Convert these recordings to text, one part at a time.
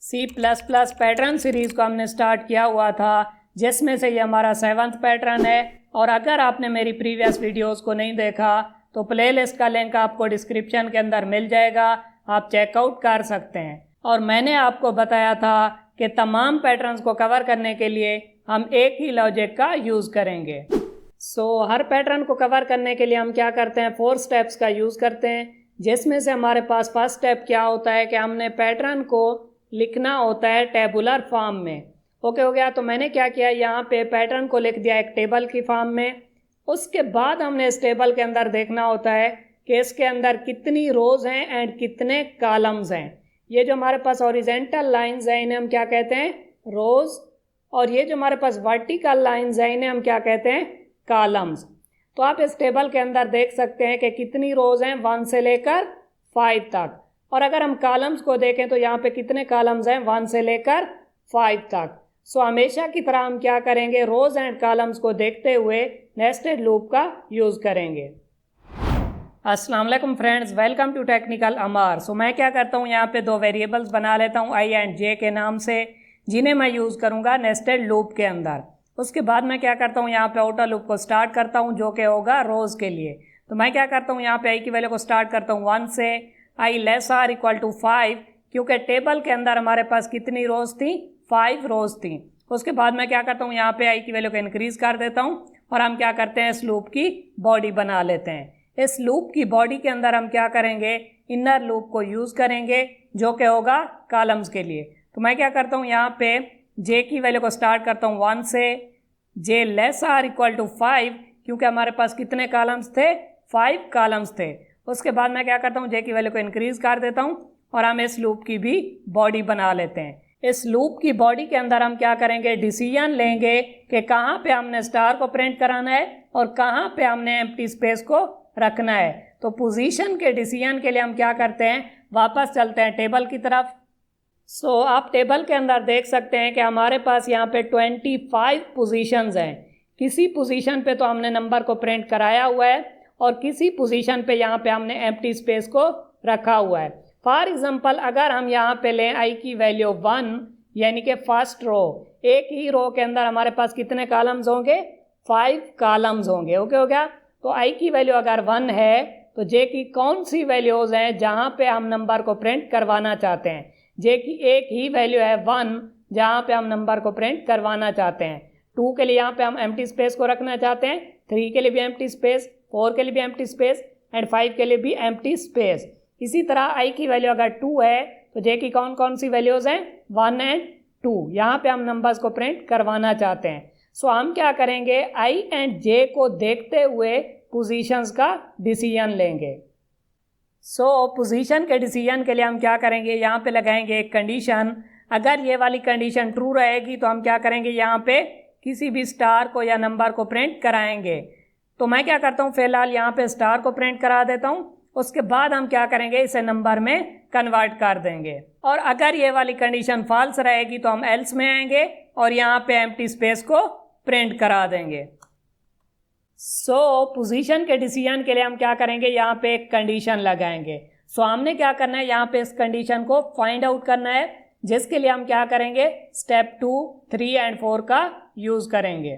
C++ pattern series को हमने start किया हुआ था, जिसमें से ये हमारा 7th पैटर्न है। और अगर आपने मेरी प्रीवियस वीडियोस को नहीं देखा तो प्लेलिस्ट का लिंक आपको डिस्क्रिप्शन के अंदर मिल जाएगा, आप चेकआउट कर सकते हैं। और मैंने आपको बताया था कि तमाम पैटर्न्स को कवर करने के लिए हम एक ही लॉजिक का यूज़ करेंगे। हर पैटर्न को कवर करने के लिए हम क्या करते हैं, 4 स्टेप्स का यूज़ करते हैं, जिसमें से हमारे पास फर्स्ट स्टेप क्या होता है कि हमने पैटर्न को लिखना होता है टेबुलर फॉर्म में। ओके हो गया। तो मैंने क्या किया, यहाँ पे पैटर्न को लिख दिया एक टेबल की फॉर्म में। उसके बाद हमने इस टेबल के अंदर देखना होता है कि इसके अंदर कितनी रोज़ हैं एंड कितने कॉलम्स हैं। ये जो हमारे पास हॉरिजॉन्टल लाइंस हैं इन्हें हम क्या कहते हैं, रोज़। और ये जो हमारे पास वर्टिकल लाइंस हैं इन्हें हम क्या कहते हैं, कॉलम्स। तो आप इस टेबल के अंदर देख सकते हैं कि कितनी रोज़ हैं 1 से लेकर 5 तक। और अगर हम कॉलम्स को देखें तो यहाँ पे कितने कॉलम्स हैं 1 से लेकर 5 तक। हमेशा की तरह हम क्या करेंगे, रोज़ एंड कॉलम्स को देखते हुए नेस्टेड लूप का यूज़ करेंगे। अस्सलाम वालेकुम फ्रेंड्स, वेलकम टू टेक्निकल अमार। मैं क्या करता हूँ, यहाँ पे 2 वेरिएबल्स बना लेता हूँ आई एंड जे के नाम से, जिन्हें मैं यूज़ करूँगा नेस्टेड लूप के अंदर। उसके बाद मैं क्या करता हूँ, यहाँ पे आउटर लूप को स्टार्ट करता हूँ जो कि होगा रोज़ के लिए। तो मैं क्या करता हूँ, यहाँ पे आई की वैल्यू को स्टार्ट करता हूँ 1 से, आई लेस आर इक्वल टू 5, क्योंकि टेबल के अंदर हमारे पास कितनी रोज़ थी, 5 रोज़ थी। उसके बाद मैं क्या करता हूँ, यहाँ पे आई की वैल्यू को इंक्रीज कर देता हूँ और हम क्या करते हैं, इस लूप की बॉडी बना लेते हैं। इस लूप की बॉडी के अंदर हम क्या करेंगे, इनर लूप को यूज़ करेंगे जो कि होगा कॉलम्स के लिए। तो मैं क्या करता हूँ, यहाँ पे जे की वैल्यू को स्टार्ट करता हूँ 1 से, जे लेस आर इक्वल टू 5, क्योंकि हमारे पास कितने कॉलम्स थे, 5 कॉलम्स थे। उसके बाद मैं क्या करता हूँ, जे की वैल्यू को इंक्रीज कर देता हूँ और हम इस लूप की भी बॉडी बना लेते हैं। इस लूप की बॉडी के अंदर हम क्या करेंगे, डिसीजन लेंगे कि कहाँ पे हमने स्टार को प्रिंट कराना है और कहाँ पे हमने एम्प्टी स्पेस को रखना है। तो पोजीशन के डिसीजन के लिए हम क्या करते हैं, वापस चलते हैं टेबल की तरफ। आप टेबल के अंदर देख सकते हैं कि हमारे पास यहाँ पे 25 पोजीशंस हैं। किसी पोजीशन पे तो हमने नंबर को प्रिंट कराया हुआ है और किसी पोजीशन पे यहाँ पे हमने एम्प्टी स्पेस को रखा हुआ है। फॉर एग्जांपल अगर हम यहाँ पे लें आई की वैल्यू 1, यानी कि फर्स्ट रो, एक ही रो के अंदर हमारे पास कितने कॉलम्स होंगे, 5 कॉलम्स होंगे। ओके हो गया। तो आई की वैल्यू अगर 1 है तो जे की कौन सी वैल्यूज़ हैं जहाँ पे हम नंबर को प्रिंट करवाना चाहते हैं। जे की एक ही वैल्यू है 1 जहाँ पे हम नंबर को प्रिंट करवाना चाहते हैं। 2 के लिए यहाँ पे हम एम्प्टी स्पेस को रखना चाहते हैं, 3 के लिए भी एम्प्टी स्पेस, 4 के लिए भी एम्प्टी स्पेस एंड 5 के लिए भी एम्प्टी स्पेस। इसी तरह आई की वैल्यू अगर 2 है तो जे की कौन कौन सी वैल्यूज़ हैं, 1 एंड 2, यहाँ पे हम नंबर्स को प्रिंट करवाना चाहते हैं। हम क्या करेंगे, आई एंड जे को देखते हुए पोजीशंस का डिसीजन लेंगे। पोजीशन के डिसीजन के लिए हम क्या करेंगे, यहाँ पे लगाएंगे एक कंडीशन। अगर ये वाली कंडीशन ट्रू रहेगी तो हम क्या करेंगे, यहाँ पे किसी भी स्टार को या नंबर को प्रिंट कराएंगे। तो मैं क्या करता हूँ, फिलहाल यहाँ पे स्टार को प्रिंट करा देता हूँ। उसके बाद हम क्या करेंगे, इसे नंबर में कन्वर्ट कर देंगे। और अगर ये वाली कंडीशन फॉल्स रहेगी तो हम एल्स में आएंगे और यहाँ पे एम्प्टी स्पेस को प्रिंट करा देंगे। पोजीशन के डिसीजन के लिए हम क्या करेंगे, यहाँ पे एक कंडीशन लगाएंगे। हमने क्या करना है, यहाँ पे इस कंडीशन को फाइंड आउट करना है, जिसके लिए हम क्या करेंगे, स्टेप 2, 3 एंड 4 का यूज़ करेंगे।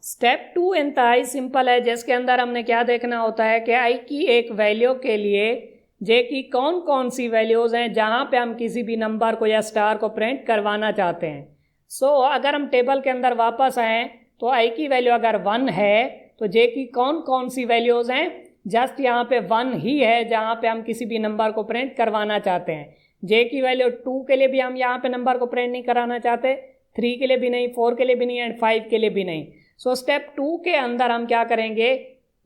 स्टेप 2 इंतहाई सिंपल है, जिसके अंदर हमने क्या देखना होता है कि आई की एक वैल्यू के लिए जे की कौन कौन सी वैल्यूज़ हैं जहाँ पे हम किसी भी नंबर को या स्टार को प्रिंट करवाना चाहते हैं। अगर हम टेबल के अंदर वापस आएँ तो आई की वैल्यू अगर 1 है तो जे की कौन कौन सी वैल्यूज़ हैं, जस्ट यहाँ पे 1 ही है जहाँ पे हम किसी भी नंबर को प्रिंट करवाना चाहते हैं। जे की वैल्यू 2 के लिए भी हम यहाँ पे नंबर को प्रिंट नहीं कराना चाहते, 3 के लिए भी नहीं, 4 के लिए भी नहीं एंड 5 के लिए भी नहीं। स्टेप 2 के अंदर हम क्या करेंगे,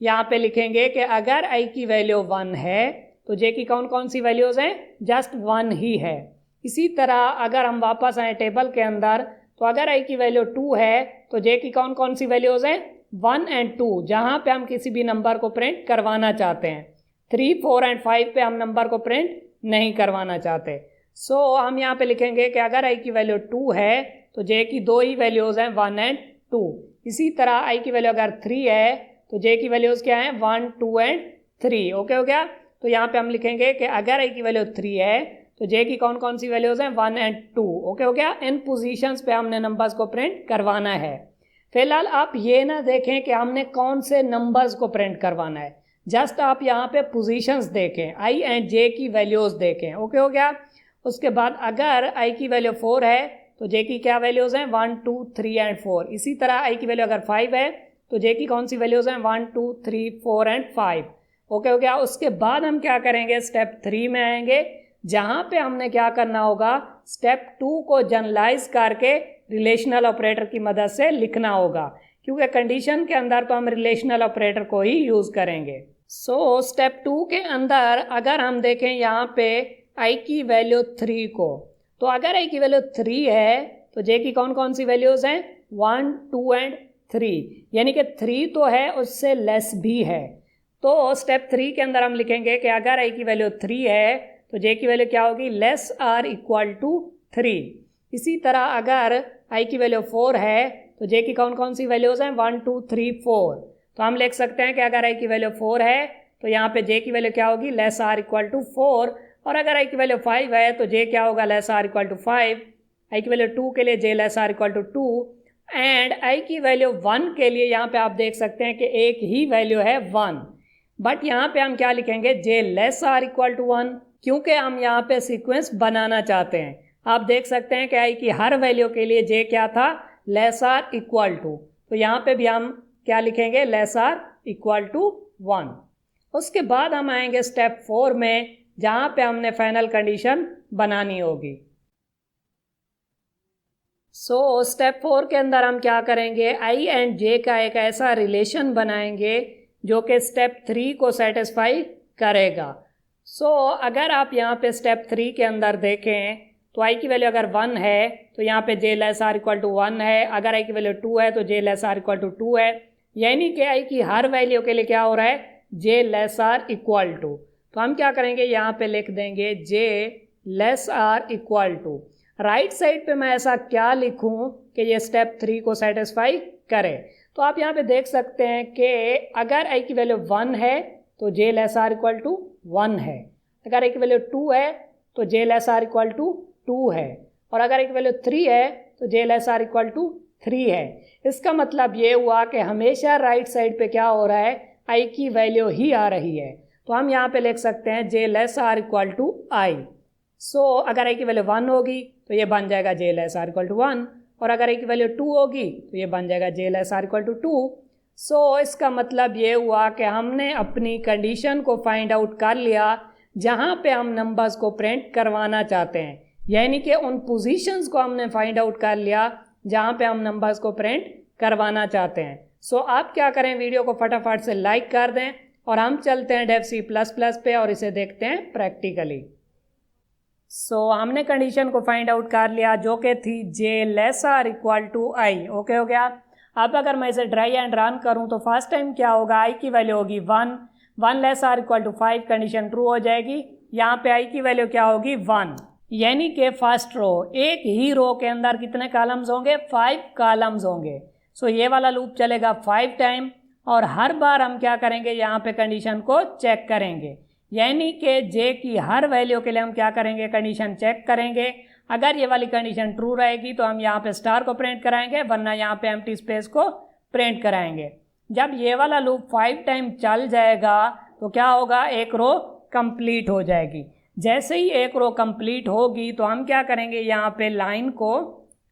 यहाँ पे लिखेंगे कि अगर आई की वैल्यू 1 है तो जे की कौन कौन सी वैल्यूज़ हैं, जस्ट 1 ही है। इसी तरह अगर हम वापस आए टेबल के अंदर तो अगर आई की वैल्यू 2 है तो जे की कौन कौन सी वैल्यूज़ हैं, 1 एंड 2, जहाँ पे हम किसी भी नंबर को प्रिंट करवाना चाहते हैं। 3, 4 एंड 5 पे हम नंबर को प्रिंट नहीं करवाना चाहते। हम यहाँ पे लिखेंगे कि अगर आई की वैल्यू 2 है तो जे की 2 ही वैल्यूज़ हैं, 1 एंड 2। इसी तरह आई की वैल्यू अगर 3 है तो जे की वैल्यूज़ क्या हैं, 1, 2 एंड 3। ओके हो गया। तो यहाँ पे हम लिखेंगे कि अगर आई की वैल्यू 3 है तो जे की कौन कौन सी वैल्यूज़ हैं 1 एंड 2। ओके हो गया। इन पोजीशंस पे हमने नंबर्स को प्रिंट करवाना है। फिलहाल आप ये ना देखें कि हमने कौन से नंबर्स को प्रिंट करवाना है, जस्ट आप यहाँ पे पोजीशंस देखें, आई एंड जे की वैल्यूज़ देखें। ओके हो गया। उसके बाद अगर आई की वैल्यू 4 है तो जे की क्या वैल्यूज़ हैं 1 2 3 एंड 4। इसी तरह आई की वैल्यू अगर 5 है तो जे की कौन सी वैल्यूज़ हैं 1 2 3 4 एंड 5। ओके हो गया। उसके बाद हम क्या करेंगे, स्टेप 3 में आएंगे, जहाँ पे हमने क्या करना होगा, स्टेप 2 को जनरलाइज करके रिलेशनल ऑपरेटर की मदद से लिखना होगा, क्योंकि कंडीशन के अंदर तो हम रिलेशनल ऑपरेटर को ही यूज़ करेंगे। सो स्टेप 2 के अंदर अगर हम देखें यहाँ पे आई की वैल्यू 3 को, तो अगर आई की वैल्यू 3 है तो जे की कौन कौन सी वैल्यूज़ हैं 1 2 एंड 3, यानी कि 3 तो है उससे लेस भी है। तो स्टेप 3 के अंदर हम लिखेंगे कि अगर आई की वैल्यू 3 है तो जे की वैल्यू क्या होगी, लेस आर इक्वल टू 3। इसी तरह अगर आई की वैल्यू 4 है तो जे की कौन कौन सी वैल्यूज़ हैं 1 2 3 4। तो हम लिख सकते हैं कि अगर आई की वैल्यू 4 है तो यहाँ पे जे की वैल्यू क्या होगी, लेस आर इक्वल टू 4। और अगर आई की वैल्यू 5 है तो जे क्या होगा, less or equal to 5। I की वैल्यू 2 के लिए J less or equal to 2 and I की वैल्यू 1 के लिए यहाँ पे आप देख सकते हैं कि एक ही वैल्यू है 1, बट यहाँ पे हम क्या लिखेंगे, जे लेस आर इक्वल टू 1, क्योंकि हम यहाँ पे सीक्वेंस बनाना चाहते हैं। आप देख सकते हैं कि आई की हर वैल्यू के लिए जे क्या था, लेस आर इक्वल टू, तो यहाँ पे भी हम क्या लिखेंगे, लेस आर इक्वल टू 1। उसके बाद हम आएंगे स्टेप 4 में, जहाँ पे हमने फाइनल कंडीशन बनानी होगी। सो स्टेप 4 के अंदर हम क्या करेंगे, आई एंड जे का एक ऐसा रिलेशन बनाएंगे जो कि स्टेप 3 को सेटिस्फाई करेगा। सो अगर आप यहाँ पे स्टेप 3 के अंदर देखें तो आई की वैल्यू अगर 1 है तो यहाँ पे जे लेस आर इक्वल टू 1 है, अगर आई की वैल्यू 2 है तो जे लेस आर इक्वल टू 2 है, यानी कि आई की हर वैल्यू के लिए क्या हो रहा है, J less or equal to. तो हम क्या करेंगे, यहाँ पे लिख देंगे J less or equal to. Right side पे मैं ऐसा क्या लिखूं कि ये स्टेप 3 को सेटिस्फाई करे। तो आप यहाँ पे देख सकते हैं कि अगर आई की वैल्यू 1 है तो जे लेस आर इक्वल टू 1 है, अगर आई की वैल्यू 2 है तो जे लेस आर इक्वल टू 2 है, और अगर आई की वैल्यू 3 है तो जे लेस आर इक्वल टू 3 है। इसका मतलब ये हुआ कि हमेशा राइट साइड पे क्या हो रहा है, आई की वैल्यू ही आ रही है। तो हम यहाँ पे लिख सकते हैं जे लेस आर इक्वल टू आई। सो अगर आई की वैल्यू 1 होगी तो ये बन जाएगा जे लेस आर इक्वल टू 1, और अगर आई की वैल्यू 2 होगी तो ये बन जाएगा जे लेस आर इक्वल टू 2। सो इसका मतलब ये हुआ कि हमने अपनी कंडीशन को फाइंड आउट कर लिया जहाँ पे हम नंबर्स को प्रिंट करवाना चाहते हैं, यानी कि उन पोजीशंस को हमने फाइंड आउट कर लिया जहाँ पे हम नंबर्स को प्रिंट करवाना चाहते हैं। सो आप क्या करें, वीडियो को फटाफट से लाइक कर दें और हम चलते हैं डेव C++ पे और इसे देखते हैं प्रैक्टिकली। सो हमने कंडीशन को फाइंड आउट कर लिया जो कि थी J less or equal to I. Okay हो गया। अब अगर मैं इसे ड्राई एंड रन करूं तो फर्स्ट टाइम क्या होगा, आई की वैल्यू होगी 1 less or equal to 5, condition true हो जाएगी। यहाँ पे आई की वैल्यू क्या होगी 1, यानी कि फर्स्ट रो, एक ही रो के अंदर कितने कॉलम्स होंगे, 5 कॉलम्स होंगे। सो ये वाला लूप चलेगा 5 टाइम और हर बार हम क्या करेंगे, यहाँ पे कंडीशन को चेक करेंगे, यानी कि जे की हर वैल्यू के लिए हम क्या करेंगे, कंडीशन चेक करेंगे। अगर ये वाली कंडीशन ट्रू रहेगी तो हम यहाँ पे स्टार को प्रिंट कराएंगे, वरना यहाँ पे एम्प्टी स्पेस को प्रिंट कराएंगे। जब ये वाला लूप 5 टाइम चल जाएगा तो क्या होगा, एक रो कंप्लीट हो जाएगी। जैसे ही एक रो कंप्लीट होगी तो हम क्या करेंगे, यहाँ पे लाइन को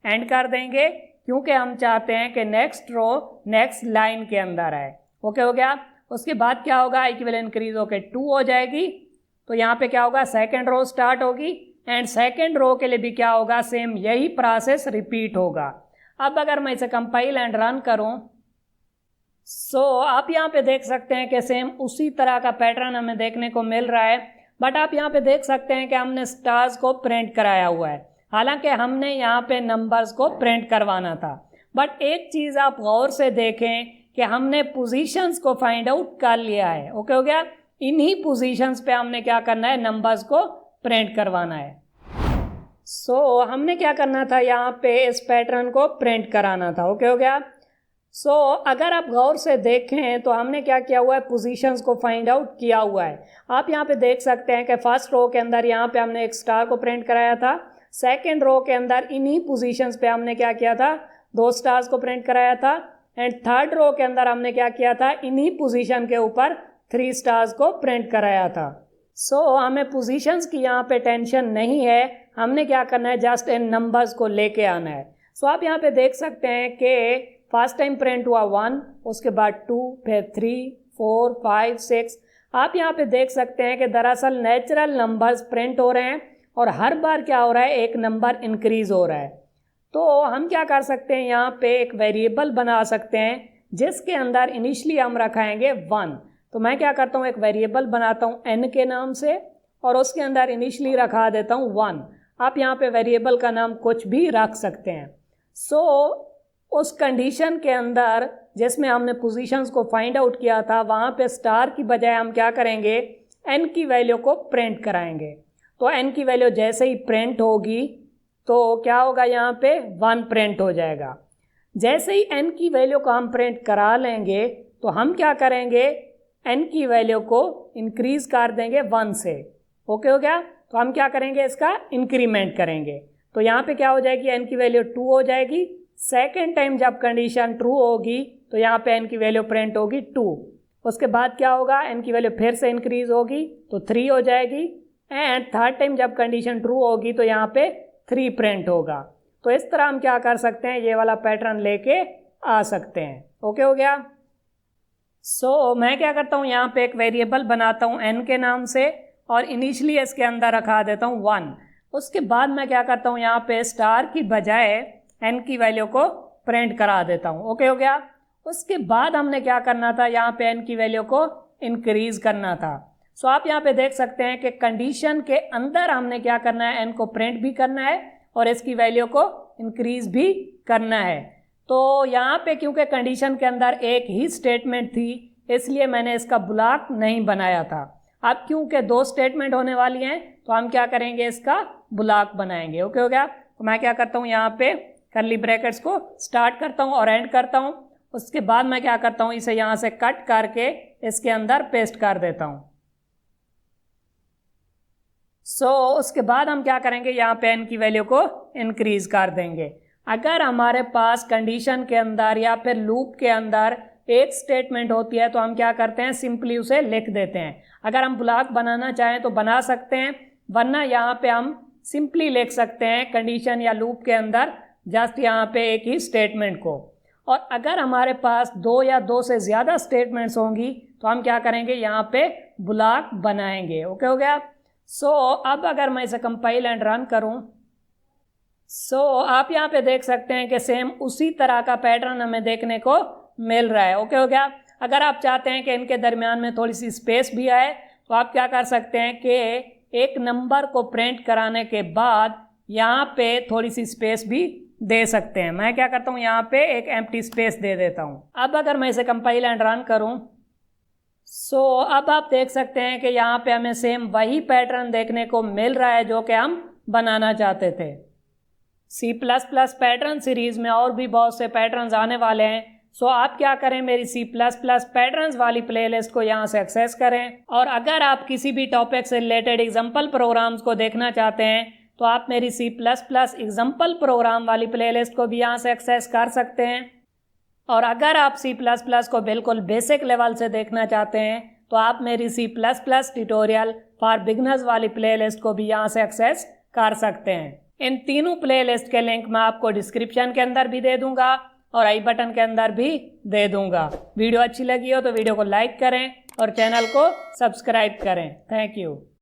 एंड कर देंगे, क्योंकि हम चाहते हैं कि नेक्स्ट रो नेक्स्ट लाइन के अंदर आए। ओके हो गया। उसके बाद क्या होगा, आई की वैल्यू इंक्रीज होकर 2 हो जाएगी, तो यहाँ पे क्या होगा, सेकंड रो स्टार्ट होगी एंड सेकंड रो के लिए भी क्या होगा, सेम यही प्रोसेस रिपीट होगा। अब अगर मैं इसे कंपाइल एंड रन करूँ सो आप यहाँ पे देख सकते हैं कि सेम उसी तरह का पैटर्न हमें देखने को मिल रहा है, बट आप यहाँ पे देख सकते हैं कि हमने स्टार्स को प्रिंट कराया हुआ है, हालांकि हमने यहाँ पे नंबर्स को प्रिंट करवाना था। बट एक चीज़ आप गौर से देखें कि हमने पोजीशंस को फाइंड आउट कर लिया है। ओके हो गया। इन्हीं पोजीशंस पे हमने क्या करना है, नंबर्स को प्रिंट करवाना है। सो हमने क्या करना था, यहाँ पे इस पैटर्न को प्रिंट कराना था। ओके हो गया। अगर आप गौर से देखें तो हमने क्या किया हुआ है, पोजीशंस को फाइंड आउट किया हुआ है। आप यहाँ पे देख सकते हैं कि फर्स्ट रो के अंदर यहाँ पे हमने एक स्टार को प्रिंट कराया था, सेकंड रो के अंदर इन्हीं पोजीशंस पे हमने क्या किया था, 2 स्टार्स को प्रिंट कराया था, एंड थर्ड रो के अंदर हमने क्या किया था, इन्हीं पोजीशन के ऊपर 3 स्टार्स को प्रिंट कराया था। हमें पोजीशंस की यहाँ पे टेंशन नहीं है, हमने क्या करना है, जस्ट इन नंबर्स को लेके आना है। आप यहाँ पे देख सकते हैं कि फर्स्ट टाइम प्रिंट हुआ 1, उसके बाद 2, फिर 3, 4, 5, 6। आप यहाँ पे देख सकते हैं कि दरअसल नेचुरल नंबर्स प्रिंट हो रहे हैं और हर बार क्या हो रहा है, एक नंबर इंक्रीज हो रहा है। तो हम क्या कर सकते हैं, यहाँ पे एक वेरिएबल बना सकते हैं जिसके अंदर इनिशियली हम रखाएंगे 1। तो मैं क्या करता हूँ, एक वेरिएबल बनाता हूँ n के नाम से और उसके अंदर इनिशियली रखा देता हूँ 1। आप यहाँ पे वेरिएबल का नाम कुछ भी रख सकते हैं। उस कंडीशन के अंदर जिसमें हमने पोजीशंस को फाइंड आउट किया था, वहाँ पे स्टार की बजाय हम क्या करेंगे, n की वैल्यू को प्रिंट कराएंगे। तो n की वैल्यू जैसे ही प्रिंट होगी तो क्या होगा, यहाँ पे 1 प्रिंट हो जाएगा। जैसे ही n की वैल्यू को हम प्रिंट करा लेंगे तो हम क्या करेंगे, n की वैल्यू को इंक्रीज कर देंगे 1 से। ओके हो गया। तो हम क्या करेंगे, इसका इंक्रीमेंट करेंगे। तो यहाँ पे क्या हो जाएगी, n की वैल्यू 2 हो जाएगी। सेकेंड टाइम जब कंडीशन ट्रू होगी तो यहाँ पे n की वैल्यू प्रिंट होगी 2। उसके बाद क्या होगा, n की वैल्यू फिर से इंक्रीज होगी तो 3 हो जाएगी, एंड थर्ड टाइम जब कंडीशन ट्रू होगी तो यहाँ पे 3 प्रिंट होगा। तो इस तरह हम क्या कर सकते हैं, ये वाला पैटर्न लेके आ सकते हैं। ओके हो गया। मैं क्या करता हूँ, यहाँ पे एक वेरिएबल बनाता हूँ n के नाम से और इनिशियली इसके अंदर रखा देता हूँ 1। उसके बाद मैं क्या करता हूँ, यहाँ पे स्टार की बजाय n की वैल्यू को प्रिंट करा देता हूँ। ओके हो गया। उसके बाद हमने क्या करना था, यहाँ पे n की वैल्यू को इंक्रीज करना था। आप यहाँ पे देख सकते हैं कि कंडीशन के अंदर हमने क्या करना है, n को प्रिंट भी करना है और इसकी वैल्यू को इंक्रीज भी करना है। तो यहाँ पे क्योंकि कंडीशन के अंदर एक ही स्टेटमेंट थी इसलिए मैंने इसका ब्लॉक नहीं बनाया था। अब क्योंकि 2 स्टेटमेंट होने वाली हैं तो हम क्या करेंगे, इसका ब्लॉक बनाएंगे। ओके हो गया। तो मैं क्या करता हूँ, यहाँ पे कर्ली ब्रैकेट्स को स्टार्ट करता हूँ और एंड करता हूँ। उसके बाद मैं क्या करता हूँ, इसे यहाँ से कट करके इसके अंदर पेस्ट कर देता हूँ। उसके बाद हम क्या करेंगे, यहाँ पे n की वैल्यू को इंक्रीज कर देंगे। अगर हमारे पास कंडीशन के अंदर या फिर लूप के अंदर एक स्टेटमेंट होती है तो हम क्या करते हैं, सिंपली उसे लिख देते हैं। अगर हम ब्लॉक बनाना चाहें तो बना सकते हैं, वरना यहाँ पे हम सिंपली लिख सकते हैं कंडीशन या लूप के अंदर जस्ट यहाँ पे एक ही स्टेटमेंट को। और अगर हमारे पास 2 या 2 से ज़्यादा स्टेटमेंट्स होंगी तो हम क्या करेंगे, यहाँ पे ब्लॉक बनाएंगे। ओके हो गया। अब अगर मैं इसे कंपाइल एंड रन करूँ आप यहाँ पे देख सकते हैं कि सेम उसी तरह का पैटर्न हमें देखने को मिल रहा है। ओके हो गया। अगर आप चाहते हैं कि इनके दरमियान में थोड़ी सी स्पेस भी आए तो आप क्या कर सकते हैं कि एक नंबर को प्रिंट कराने के बाद यहाँ पे थोड़ी सी स्पेस भी दे सकते हैं। मैं क्या करता हूँ, यहाँ पे एक एम्प्टी स्पेस दे देता हूँ। अब अगर मैं इसे कंपाइल एंड रन करूँ अब आप देख सकते हैं कि यहाँ पे हमें सेम वही पैटर्न देखने को मिल रहा है जो कि हम बनाना चाहते थे। C++ पैटर्न सीरीज में और भी बहुत से पैटर्न्स आने वाले हैं। आप क्या करें, मेरी C++ पैटर्न्स वाली प्लेलिस्ट को यहाँ से एक्सेस करें, और अगर आप किसी भी टॉपिक से रिलेटेड एग्जाम्पल प्रोग्राम्स को देखना चाहते हैं तो आप मेरी C++ एग्जाम्पल प्रोग्राम वाली प्लेलिस्ट को भी यहाँ से एक्सेस कर सकते हैं। और अगर आप C++ को बिल्कुल बेसिक लेवल से देखना चाहते हैं तो आप मेरी C++ ट्यूटोरियल फॉर बिगनर्स वाली प्लेलिस्ट को भी यहाँ से एक्सेस कर सकते हैं। इन तीनों प्लेलिस्ट के लिंक मैं आपको डिस्क्रिप्शन के अंदर भी दे दूंगा और आई बटन के अंदर भी दे दूंगा। वीडियो अच्छी लगी हो तो वीडियो को लाइक करें और चैनल को सब्सक्राइब करें। Thank you.